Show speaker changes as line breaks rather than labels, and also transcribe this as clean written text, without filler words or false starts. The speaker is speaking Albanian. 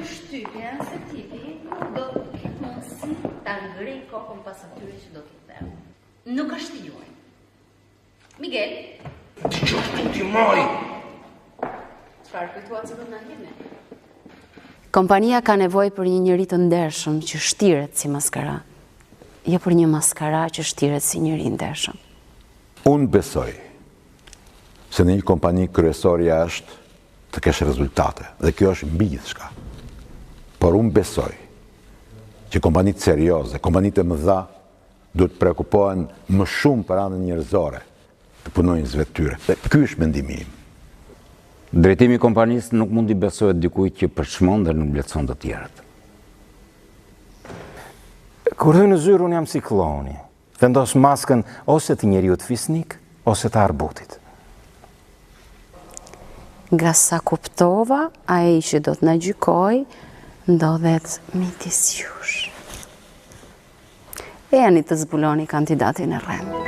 shtypjen se tipi nuk do të ketë mundësi ta ngrej kokën pas atyre që do t'i them. Nuk është i juaj. Miguel?
Ti moj!
Çfarë kujtuat se do të na ndihni?
Kompania ka nevojë për një njerëz të ndershëm që shtiret si maskara, jo për një maskara që shtiret si njeri i ndershëm.
Unë besoj se në një kompani kryesorja është të kesh rezultate, dhe kjo është mbi gjithçka. Por unë besoj që kompanitë serioze, kompanitë e mëdha, duhet të prekupohen më shumë për anën njerëzore të punonjësve të tyre. Dhe ky është mendimi im.
Drejtimi i kompanisë nuk mund i besohet dikujt që përçmon dhe nuk vlerëson të tjerët.
Kur hy në zyrë, unë jam si kloni. Vendos maskën ose të njeriut fisnik, ose të arbutit.
Nga sa kuptova, ai që do të na gjykoj, ndodhet midis jush. E janë të zbuloni kandidatin e rrem.